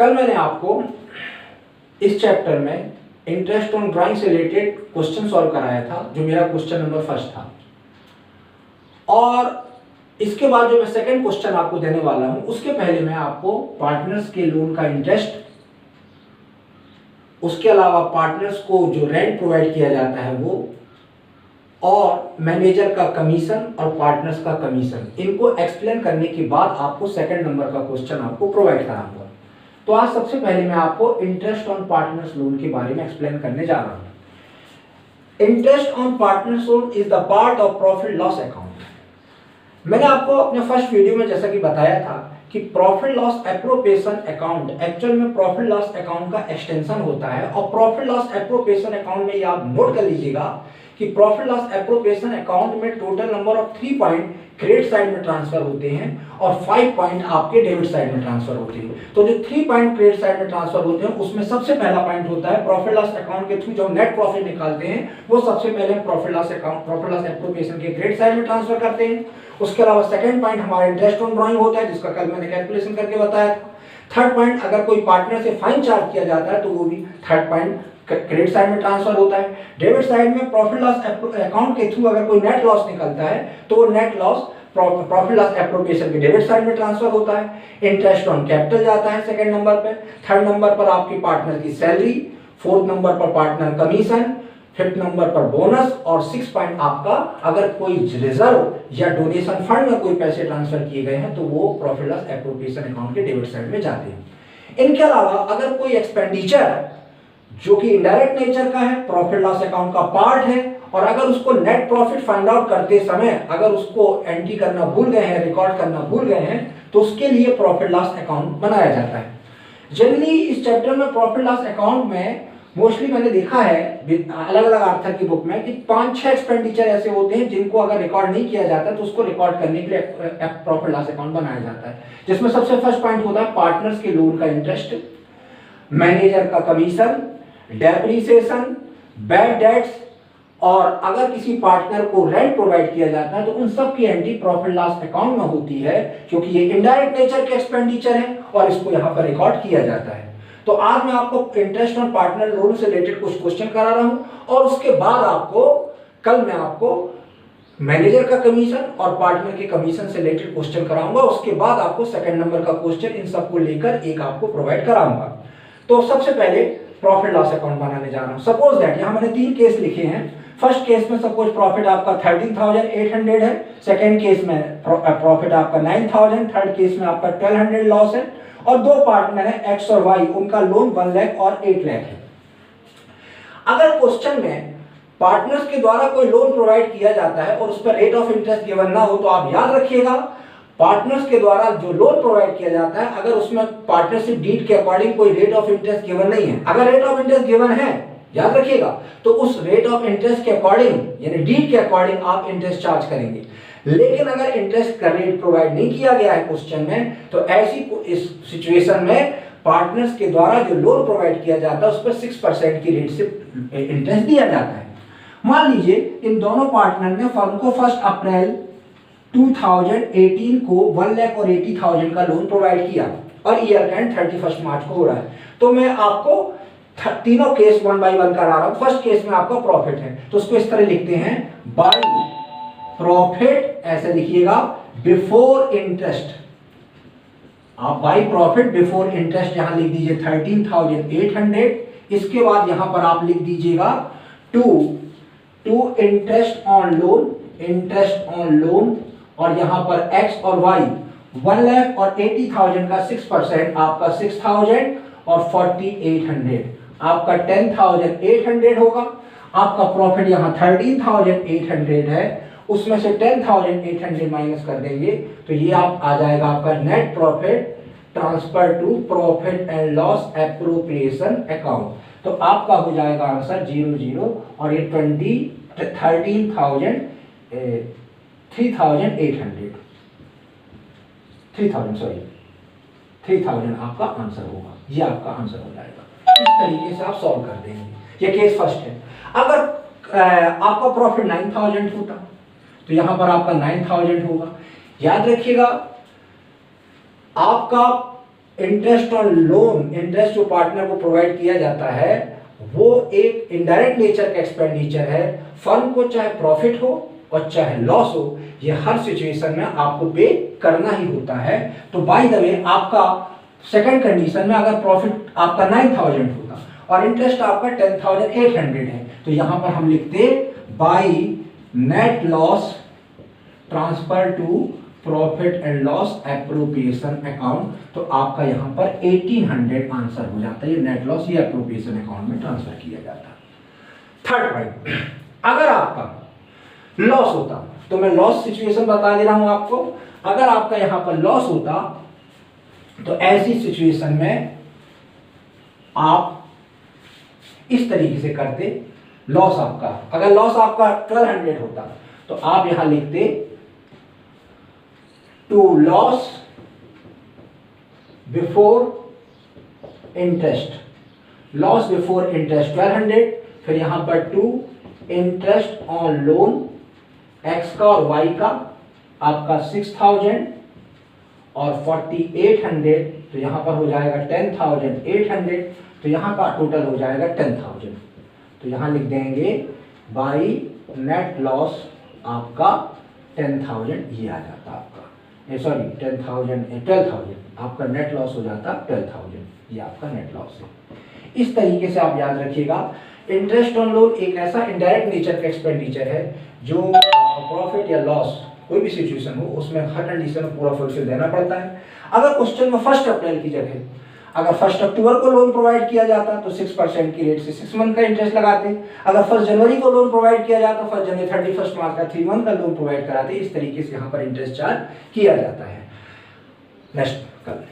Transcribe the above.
कल मैंने आपको इस चैप्टर में इंटरेस्ट ऑन ड्राइंग से रिलेटेड क्वेश्चन सॉल्व कराया था, जो मेरा क्वेश्चन नंबर फर्स्ट था। और इसके बाद जो मैं सेकंड क्वेश्चन आपको देने वाला हूं, उसके पहले मैं आपको पार्टनर्स के लोन का इंटरेस्ट, उसके अलावा पार्टनर्स को जो रेंट प्रोवाइड किया जाता है वो, और मैनेजर का कमीशन और पार्टनर्स का कमीशन, इनको एक्सप्लेन करने के बाद आपको सेकंड नंबर का क्वेश्चन आपको प्रोवाइड कराऊंगा। तो आज सबसे पहले मैं आपको इंटरेस्ट ऑन पार्टनर्स लोन के बारे में एक्सप्लेन करने जा रहा हूं। Interest on partners loan is the part of profit loss account. मैंने आपको अपने फर्स्ट वीडियो में जैसा कि बताया था कि profit loss appropriation account actual में प्रॉफिट लॉस अकाउंट का एक्सटेंशन होता है। और प्रॉफिट लॉस एप्रोप्रिएशन अकाउंट में ये आप नोट कर लीजिएगा कि प्रॉफिट लॉस एप्रोप्रिएशन अकाउंट में total number of 3 point credit side में ट्रांसफर होते हैं और 5 पॉइंट आपके डेबिट साइड में ट्रांसफर होते हैं। तो जो 3 पॉइंट क्रेडिट साइड में ट्रांसफर होते हैं उसमें सबसे पहला पॉइंट होता है प्रॉफिट लॉस अकाउंट के थ्रू जो नेट प्रॉफिट निकालते हैं वो सबसे पहले profit loss account profit loss appropriation के क्रेडिट साइड में ट्रांसफर करते हैं। उसके अलावा सेकंड पॉइंट हमारा इंटरेस्ट ऑन ड्राइंग होता है, जिसका कल मैंने कैलकुलेशन करके बताया था। थर्ड पॉइंट, अगर कोई पार्टनर से फाइन चार्ज किया जाता है तो वो भी थर्ड पॉइंट क्रेडिट साइड में ट्रांसफर होता है। डेबिट साइड में प्रॉफिट लॉस अकाउंट के थ्रू अगर कोई नेट लॉस निकलता है तो वो net loss profit loss appropriation के डेबिट साइड में ट्रांसफर होता है। इंटरेस्ट ऑन कैपिटल जाता है सेकंड नंबर पे। थर्ड नंबर पर आपकी पार्टनर की सैलरी, फोर्थ नंबर पर पार्टनर कमीशन, फिफ्थ नंबर पर बोनस, और 6 पॉइंट आपका अगर कोई रिजर्व या डोनेशन फंड में कोई पैसे ट्रांसफर किए गए हैं तो वो प्रॉफिट लॉस एप्रोप्रिएशन अकाउंट के डेबिट साइड में जाते हैं। इनके अलावा अगर कोई एक्सपेंडिचर जो कि इनडायरेक्ट नेचर का है, प्रॉफिट लॉस अकाउंट का पार्ट है, और अगर उसको नेट प्रॉफिट फाइंड आउट करते समय अगर उसको एंट्री करना भूल गए हैं, रिकॉर्ड करना भूल गए हैं, तो उसके लिए प्रॉफिट लॉस अकाउंट बनाया जाता है। जनरली इस चैप्टर में प्रॉफिट लॉस अकाउंट में मोस्टली मैंने देखा है अलग अलग आर्थर की बुक में कि 5-6 एक्सपेंडिचर ऐसे होते हैं जिनको अगर रिकॉर्ड नहीं किया जाता तो उसको रिकॉर्ड करने के लिए प्रॉफिट लॉस अकाउंट बनाया जाता है। जिसमें सबसे फर्स्ट पॉइंट होता है पार्टनर्स के लोन का इंटरेस्ट, मैनेजर का कमीशन, डेप्रिसिएशन, बैड डेट्स, और अगर किसी पार्टनर को रेंट प्रोवाइड किया जाता है तो उन सब की एंट्री प्रॉफिट लॉस अकाउंट में होती है, क्योंकि ये इनडायरेक्ट नेचर के एक्सपेंडिचर है और इसको यहाँ पर रिकॉर्ड किया जाता है। तो आज मैं आपको इंटरेस्ट ऑन पार्टनर लोन से रिलेटेड कुछ क्वेश्चन करा रहा हूं, और उसके बाद आपको कल मैं आपको मैनेजर का कमीशन और पार्टनर के कमीशन से रिलेटेड क्वेश्चन कराऊंगा। उसके बाद आपको सेकंड नंबर का क्वेश्चन इन सबको लेकर एक आपको प्रोवाइड कराऊंगा। तो सबसे पहले प्रॉफिट लॉस अकाउंट बनाने जा रहा हूं। सपोज दैट यहां मैंने 3 केस लिखे हैं। फर्स्ट केस में सपोज प्रॉफिट आपका 13,800 है, सेकंड केस में प्रॉफिट आपका 9,000, थर्ड केस में आपका 1,200 लॉस है, और 2 पार्टनर है एक्स और वाई, उनका लोन 1 लाख और 8 लाख है। अगर क्वेश्चन में पार्टनर्स के द्वारा कोई लोन प्रोवाइड किया जाता है और उस पर रेट ऑफ इंटरेस्ट गिवन ना हो तो आप याद रखिएगा पार्टनर्स के द्वारा जो लोन प्रोवाइड किया जाता है अगर उसमें पार्टनरशिप डीड के अकॉर्डिंग कोई रेट ऑफ इंटरेस्ट गिवन नहीं है, अगर रेट ऑफ इंटरेस्ट गिवन है याद रखिएगा तो उस रेट ऑफ इंटरेस्ट के अकॉर्डिंग यानी डीड के अकॉर्डिंग आप इंटरेस्ट चार्ज करेंगे। लेकिन अगर इंटरेस्ट का रेट प्रोवाइड नहीं किया गया है क्वेश्चन में तो ऐसी इस सिचुएशन में पार्टनर्स के द्वारा जो लोन प्रोवाइड किया जाता है उस पर 6% की रेट से इंटरेस्ट दिया जाता है। मान लीजिए इन दोनों पार्टनर ने फर्म को 1 अप्रैल 2018 को 1,80,000 का लोन प्रोवाइड किया और ईयर का एंड 31 मार्च को हो रहा है। तो मैं आपको तीनों केस 1 बाय 1 करा रहा हूं। फर्स्ट केस में आपका प्रॉफिट है तो उसको इस तरह लिखते हैं बाय प्रॉफिट, ऐसे लिखिएगा बिफोर इंटरेस्ट। आप बाय प्रॉफिट बिफोर इंटरेस्ट यहां लिख दीजिए 13,800। इसके बाद यहां पर आप लिख दीजिएगा to interest on loan, interest on loan, और यहां पर x और y 1,80,000 का 6% आपका 6,000 और 4,800 आपका 10,800 होगा। आपका प्रॉफिट यहां 13,800 है, उसमें से 10,800 माइनस कर देंगे तो ये आप आ जाएगा आपका net profit transfer to profit and loss appropriation account. तो आपका हो जाएगा आंसर 00 और ये 3,000 आपका आंसर होगा। ये आपका आंसर हो जाएगा। इस तरीके से आप सॉल्व कर देंगे। ये केस फर्स्ट है। अगर आपका प्रॉफिट 9,000 होता तो यहां पर आपका 9,000 होगा। याद रखिएगा आपका इंटरेस्ट ऑन लोन, इंटरेस्ट जो पार्टनर को प्रोवाइड किया जाता है वो एक इनडायरेक्ट नेचर का एक्सपेंडिचर है। फर्म को चाहे प्रॉफिट हो और चाहे लॉस हो, ये हर सिचुएशन में आपको पे करना ही होता है। तो बाय द वे आपका सेकंड कंडीशन में अगर प्रॉफिट आपका 9000 होता और इंटरेस्ट आपका 10800 है, तो यहां पर हम लिखते by net loss transfer to profit and loss appropriation account. तो आपका यहां पर 1800 आंसर हो जाता है। ये नेट लॉस ये एप्रोप्रिएशन अकाउंट में ट्रांसफर किया जाता है। थर्ड पॉइंट, अगर आपका लॉस होता, तो मैं लॉस सिचुएशन बता दे रहा हूं आपको, अगर आपका यहां पर लॉस होता तो ऐसी सिचुएशन में आप इस तरीके से करते। लॉस आपका, अगर लॉस आपका 1200 होता तो आप यहां लिखते to loss before interest, loss before interest 1200, फिर यहां पर to interest on loan X का और वाई का आपका 6000 और 4800, तो यहां पर हो जाएगा 10800, तो यहां का टोटल हो जाएगा 10000। तो यहां लिख देंगे बाय नेट लॉस आपका 10000 ये आ जाता आपका, सॉरी 12,000 आपका नेट लॉस हो जाता 12,000, ये आपका नेट लॉस है। इस तरीके से आप याद रखिएगा। इंटरेस्ट ऑन लोन एक ऐसा इनडायरेक्ट नेचर का एक्सपेंडिचर है जो प्रॉफिट या लॉस कोई भी सिचुएशन हो उसमें हर कंडीशन में पूरा फुल देना पड़ता है। अगर क्वेश्चन में 1 अप्रैल की जगह अगर 1 अक्टूबर को लोन प्रोवाइड किया जाता तो 6% की रेट से 6 मंथ का इंटरेस्ट लगाते। अगर 1 जनवरी को लोन प्रोवाइड किया जाता तो 1 जनवरी 31 मार्च का 3 मंथ का लोन प्रोवाइड कराते। इस तरीके से यहाँ पर इंटरेस्ट चार्ज किया जाता है। नेक्स्ट कल